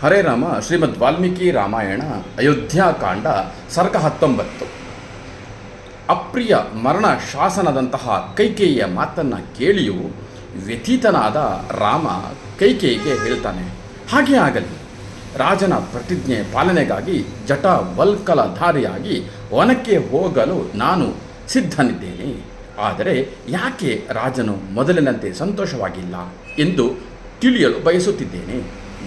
ಹರೇ ರಾಮ ಶ್ರೀಮದ್ ವಾಲ್ಮೀಕಿ ರಾಮಾಯಣ ಅಯೋಧ್ಯಾಕಾಂಡ ಸರ್ಗ 19. ಅಪ್ರಿಯ ಮರಣ ಶಾಸನದಂತಹ ಕೈಕೇಯಿಯ ಮಾತನ್ನು ಕೇಳಿಯೂ ವ್ಯಥಿತನಾದ ರಾಮ ಕೈಕೇಯಿಗೆ ಹೇಳ್ತಾನೆ, ಹಾಗೆ ಆಗಲಿ. ರಾಜನ ಪ್ರತಿಜ್ಞೆ ಪಾಲನೆಗಾಗಿ ಜಟವಲ್ಕಲಧಾರಿಯಾಗಿ ವನಕ್ಕೆ ಹೋಗಲು ನಾನು ಸಿದ್ಧನಿದ್ದೇನೆ. ಆದರೆ ಯಾಕೆ ರಾಜನು ಮೊದಲಿನಂತೆ ಸಂತೋಷವಾಗಿಲ್ಲ ಎಂದು ತಿಳಿಯಲು ಬಯಸುತ್ತಿದ್ದೇನೆ.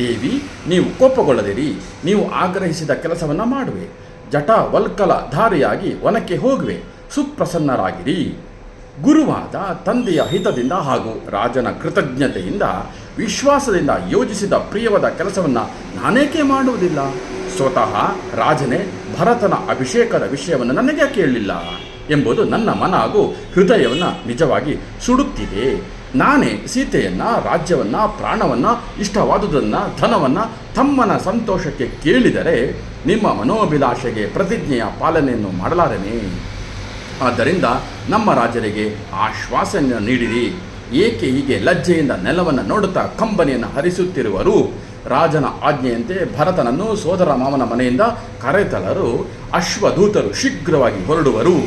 ದೇವಿ, ನೀವು ಕೋಪಗೊಳ್ಳದಿರಿ. ನೀವು ಆಗ್ರಹಿಸಿದ ಕೆಲಸವನ್ನು ಮಾಡುವೆ. ಜಟವಲ್ಕಲಧಾರಿಯಾಗಿ ವನಕ್ಕೆ ಹೋಗುವೆ. ಸುಪ್ರಸನ್ನರಾಗಿರಿ. ಗುರುವಾದ ತಂದೆಯ ಹಿತದಿಂದ ಹಾಗೂ ರಾಜನ ಕೃತಜ್ಞತೆಯಿಂದ ವಿಶ್ವಾಸದಿಂದ ಯೋಜಿಸಿದ ಪ್ರಿಯವಾದ ಕೆಲಸವನ್ನು ನಾನೇಕೆ ಮಾಡುವುದಿಲ್ಲ? ಸ್ವತಃ ರಾಜನೇ ಭರತನ ಅಭಿಷೇಕದ ವಿಷಯವನ್ನು ನನಗೆ ಕೇಳಲಿಲ್ಲ ಎಂಬುದು ನನ್ನ ಮನ ಹಾಗೂ ಹೃದಯವನ್ನು ನಿಜವಾಗಿ ಸುಡುತ್ತಿದೆ. ನಾನೇ ಸೀತೆಯನ್ನು, ರಾಜ್ಯವನ್ನು, ಪ್ರಾಣವನ್ನು, ಇಷ್ಟವಾದುದನ್ನು, ಧನವನ್ನು ತಮ್ಮನ ಸಂತೋಷಕ್ಕೆ ಕೇಳಿದರೆ ನಿಮ್ಮ ಮನೋಭಿಲಾಷೆಗೆ ಪ್ರತಿಜ್ಞೆಯ ಪಾಲನೆಯನ್ನು ಮಾಡಲಾರೆನೆ. ಆದ್ದರಿಂದ ನಮ್ಮ ರಾಜರಿಗೆ ಆಶ್ವಾಸನೆ ನೀಡಿರಿ. ಏಕೆ ಹೀಗೆ ಲಜ್ಜೆಯಿಂದ ನೆಲವನ್ನು ನೋಡುತ್ತಾ ಕಂಬನಿಯನ್ನು ಹರಿಸುತ್ತಿರುವರು? ರಾಜನ ಆಜ್ಞೆಯಂತೆ ಭರತನನ್ನು ಸೋದರ ಮಾವನ ಮನೆಯಿಂದ ಕರೆತರಲು ಅಶ್ವದೂತರು ಶೀಘ್ರವಾಗಿ ಹೊರಡುವರು.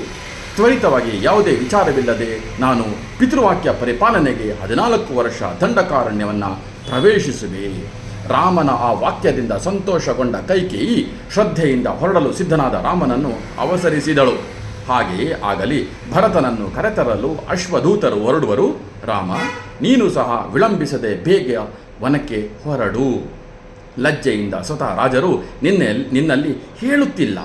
ತ್ವರಿತವಾಗಿ ಯಾವುದೇ ವಿಚಾರವಿಲ್ಲದೆ ನಾನು ಪಿತೃವಾಕ್ಯ ಪರಿಪಾಲನೆಗೆ 14 ವರ್ಷ ದಂಡಕಾರಣ್ಯವನ್ನು ಪ್ರವೇಶಿಸುವೆ. ರಾಮನ ಆ ವಾಕ್ಯದಿಂದ ಸಂತೋಷಗೊಂಡ ಕೈಕೇಯಿ ಶ್ರದ್ಧೆಯಿಂದ ಹೊರಡಲು ಸಿದ್ಧನಾದ ರಾಮನನ್ನು ಅವಸರಿಸಿದಳು. ಹಾಗೆಯೇ ಆಗಲಿ. ಭರತನನ್ನು ಕರೆತರಲು ಅಶ್ವದೂತರು ಹೊರಡುವರು. ರಾಮ, ನೀನು ಸಹ ವಿಳಂಬಿಸದೆ ಬೇಗ ವನಕ್ಕೆ ಹೊರಡು. ಲಜ್ಜೆಯಿಂದ ಸ್ವತಃ ರಾಜರು ನಿನ್ನಲ್ಲಿ ಹೇಳುತ್ತಿಲ್ಲ.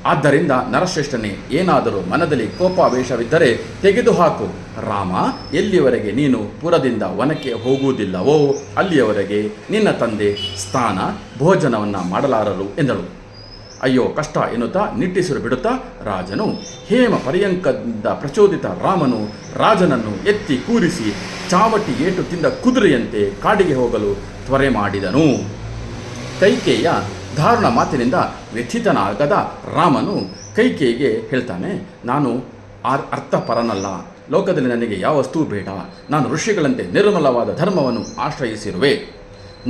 ಆದ್ದರಿಂದ ನರಶ್ರೇಷ್ಠನೇ, ಏನಾದರೂ ಮನದಲ್ಲಿ ಕೋಪಾವೇಶವಿದ್ದರೆ ತೆಗೆದುಹಾಕು. ರಾಮ, ಎಲ್ಲಿಯವರೆಗೆ ನೀನು ಪುರದಿಂದ ವನಕ್ಕೆ ಹೋಗುವುದಿಲ್ಲವೋ ಅಲ್ಲಿಯವರೆಗೆ ನಿನ್ನ ತಂದೆ ಸ್ನಾನ ಭೋಜನವನ್ನು ಮಾಡಲಾರರು ಎಂದಳು. ಅಯ್ಯೋ ಕಷ್ಟ ಎನ್ನುತ್ತಾ ನಿಟ್ಟುಸಿರು ಬಿಡುತ್ತಾ ರಾಜನು ಹೇಮ ಪರ್ಯಂಕದಿಂದ ಪ್ರಚೋದಿತ ರಾಮನು ರಾಜನನ್ನು ಎತ್ತಿ ಕೂರಿಸಿ ಚಾವಟಿ ಏಟು ತಿಂದ ಕುದುರೆಯಂತೆ ಕಾಡಿಗೆ ಹೋಗಲು ತ್ವರೆ ಮಾಡಿದನು. ಕೈಕೇಯಿಯ ದಾರುಣ ಮಾತಿನಿಂದ ವ್ಯಥಿತನಾಗದ ರಾಮನು ಕೈಕೇಯಿಗೆ ಹೇಳ್ತಾನೆ, ನಾನು ಅರ್ಥಪರನಲ್ಲ. ಲೋಕದಲ್ಲಿ ನನಗೆ ಯಾವ ವಸ್ತೂ ಬೇಡ. ನಾನು ಋಷಿಗಳಂತೆ ನಿರ್ಮಲವಾದ ಧರ್ಮವನ್ನು ಆಶ್ರಯಿಸಿರುವೆ.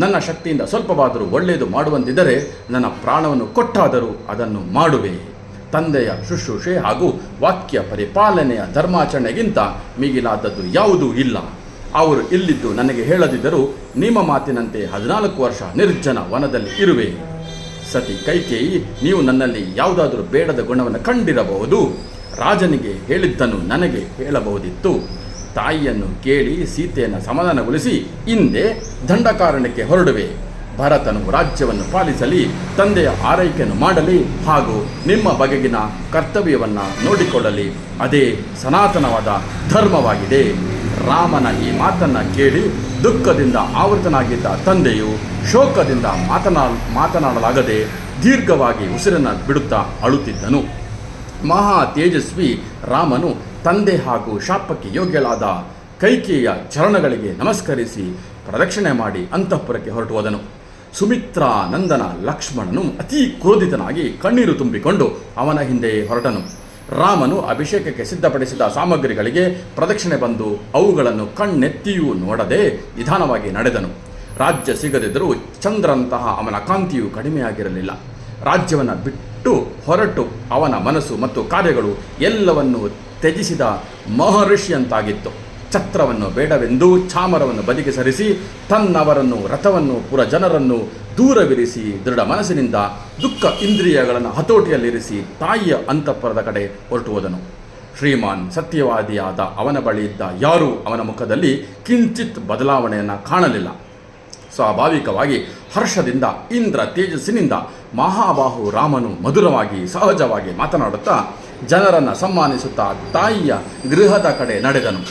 ನನ್ನ ಶಕ್ತಿಯಿಂದ ಸ್ವಲ್ಪವಾದರೂ ಒಳ್ಳೆಯದು ಮಾಡುವಂತಿದ್ದರೆ ನನ್ನ ಪ್ರಾಣವನ್ನು ಕೊಟ್ಟಾದರೂ ಅದನ್ನು ಮಾಡುವೆ. ತಂದೆಯ ಶುಶ್ರೂಷೆ ಹಾಗೂ ವಾಕ್ಯ ಪರಿಪಾಲನೆಯ ಧರ್ಮಾಚರಣೆಗಿಂತ ಮಿಗಿಲಾದದ್ದು ಯಾವುದೂ ಇಲ್ಲ. ಅವರು ಇಲ್ಲಿದ್ದು ನನಗೆ ಹೇಳದಿದ್ದರೂ ನಿಮ್ಮ ಮಾತಿನಂತೆ 14 ವರ್ಷ ನಿರ್ಜನ ವನದಲ್ಲಿ ಇರುವೆ. ಸತಿ ಕೈಕೇಯಿ, ನೀವು ನನ್ನಲ್ಲಿ ಯಾವುದಾದರೂ ಬೇಡದ ಗುಣವನ್ನು ಕಂಡಿರಬಹುದು. ರಾಜನಿಗೆ ಹೇಳಿದ್ದನ್ನು ನನಗೆ ಹೇಳಬಹುದಿತ್ತು. ತಾಯಿಯನ್ನು ಕೇಳಿ ಸೀತೆಯನ್ನು ಸಮಾಧಾನಗೊಳಿಸಿ ಹಿಂದೆ ದಂಡಕಾರಣ್ಯಕ್ಕೆ ಹೊರಡುವೆ. ಭರತನು ರಾಜ್ಯವನ್ನು ಪಾಲಿಸಲಿ, ತಂದೆಯ ಆರೈಕೆಯನ್ನು ಮಾಡಲಿ ಹಾಗೂ ನಿಮ್ಮ ಬಗೆಗಿನ ಕರ್ತವ್ಯವನ್ನು ನೋಡಿಕೊಳ್ಳಲಿ. ಅದೇ ಸನಾತನವಾದ ಧರ್ಮವಾಗಿದೆ. ರಾಮನ ಈ ಮಾತನ್ನು ಕೇಳಿ ದುಃಖದಿಂದ ಆವೃತನಾಗಿದ್ದ ತಂದೆಯು ಶೋಕದಿಂದ ಮಾತನಾಡಲಾಗದೆ ದೀರ್ಘವಾಗಿ ಉಸಿರನ್ನು ಬಿಡುತ್ತಾ ಅಳುತ್ತಿದ್ದನು. ಮಹಾ ತೇಜಸ್ವಿ ರಾಮನು ತಂದೆ ಹಾಗೂ ಶಾಪಕ್ಕೆ ಯೋಗ್ಯಳಾದ ಕೈಕೇಯಿಯ ಚರಣಗಳಿಗೆ ನಮಸ್ಕರಿಸಿ ಪ್ರದಕ್ಷಿಣೆ ಮಾಡಿ ಅಂತಃಪುರಕ್ಕೆ ಹೊರಟು ಹೋದನು. ಸುಮಿತ್ರಾ ನಂದನ ಲಕ್ಷ್ಮಣನು ಅತೀ ಕ್ರೋಧಿತನಾಗಿ ಕಣ್ಣೀರು ತುಂಬಿಕೊಂಡು ಅವನ ಹಿಂದೆಯೇ ಹೊರಟನು. ರಾಮನು ಅಭಿಷೇಕಕ್ಕೆ ಸಿದ್ಧಪಡಿಸಿದ ಸಾಮಗ್ರಿಗಳಿಗೆ ಪ್ರದಕ್ಷಿಣೆ ಬಂದು ಅವುಗಳನ್ನು ಕಣ್ಣೆತ್ತಿಯೂ ನೋಡದೆ ನಿಧಾನವಾಗಿ ನಡೆದನು. ರಾಜ್ಯ ಸಿಗದಿದ್ದರೂ ಚಂದ್ರಂತಹ ಅವನ ಕಾಂತಿಯು ಕಡಿಮೆಯಾಗಿರಲಿಲ್ಲ. ರಾಜ್ಯವನ್ನು ಬಿಟ್ಟು ಹೊರಟು ಅವನ ಮನಸ್ಸು ಮತ್ತು ಕಾರ್ಯಗಳು ಎಲ್ಲವನ್ನು ತ್ಯಜಿಸಿದ ಮಹರ್ಷಿಯಂತಾಗಿತ್ತು. ಛತ್ರವನ್ನು ಬೇಡವೆಂದು ಚಾಮರವನ್ನು ಬದಿಗೆ ಸರಿಸಿ ತನ್ನವರನ್ನು, ರಥವನ್ನು, ಪುರ ಜನರನ್ನು ದೂರವಿರಿಸಿ ದೃಢ ಮನಸ್ಸಿನಿಂದ ದುಃಖ ಇಂದ್ರಿಯಗಳನ್ನು ಹತೋಟಿಯಲ್ಲಿರಿಸಿ ತಾಯಿಯ ಅಂತಃಪುರದ ಕಡೆ ಹೊರಟು ಹೋದನು. ಶ್ರೀಮಾನ್ ಸತ್ಯವಾದಿಯಾದ ಅವನ ಬಳಿ ಇದ್ದ ಯಾರೂ ಅವನ ಮುಖದಲ್ಲಿ ಕಿಂಚಿತ್ ಬದಲಾವಣೆಯನ್ನು ಕಾಣಲಿಲ್ಲ. ಸ್ವಾಭಾವಿಕವಾಗಿ ಹರ್ಷದಿಂದ ಇಂದ್ರ ತೇಜಸ್ಸಿನಿಂದ ಮಹಾಬಾಹು ರಾಮನು ಮಧುರವಾಗಿ ಸಹಜವಾಗಿ ಮಾತನಾಡುತ್ತಾ ಜನರನ್ನು ಸಮ್ಮಾನಿಸುತ್ತಾ ತಾಯಿಯ ಗೃಹದ ಕಡೆ ನಡೆದನು.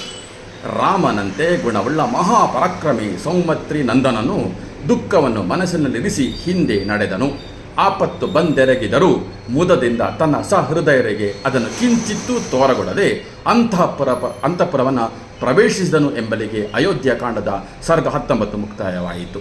ರಾಮನಂತೆ ಗುಣವುಳ್ಳ ಮಹಾಪರಾಕ್ರಮಿ ಸೌಮತ್ರಿ ನಂದನನು ದುಃಖವನ್ನು ಮನಸ್ಸಿನಲ್ಲಿರಿಸಿ ಹಿಂದೆ ನಡೆದನು. ಆಪತ್ತು ಬಂದೆರಗಿದರೂ ಮುದದಿಂದ ತನ್ನ ಸಹೃದಯರಿಗೆ ಅದನ್ನು ಕಿಂಚಿತ್ತೂ ತೋರಗೊಡದೆ ಅಂತಃಪುರವನ್ನು ಪ್ರವೇಶಿಸಿದನು ಎಂಬಲಿಗೆ ಅಯೋಧ್ಯಾಕಾಂಡದ ಸರ್ಗ 19 ಮುಕ್ತಾಯವಾಯಿತು.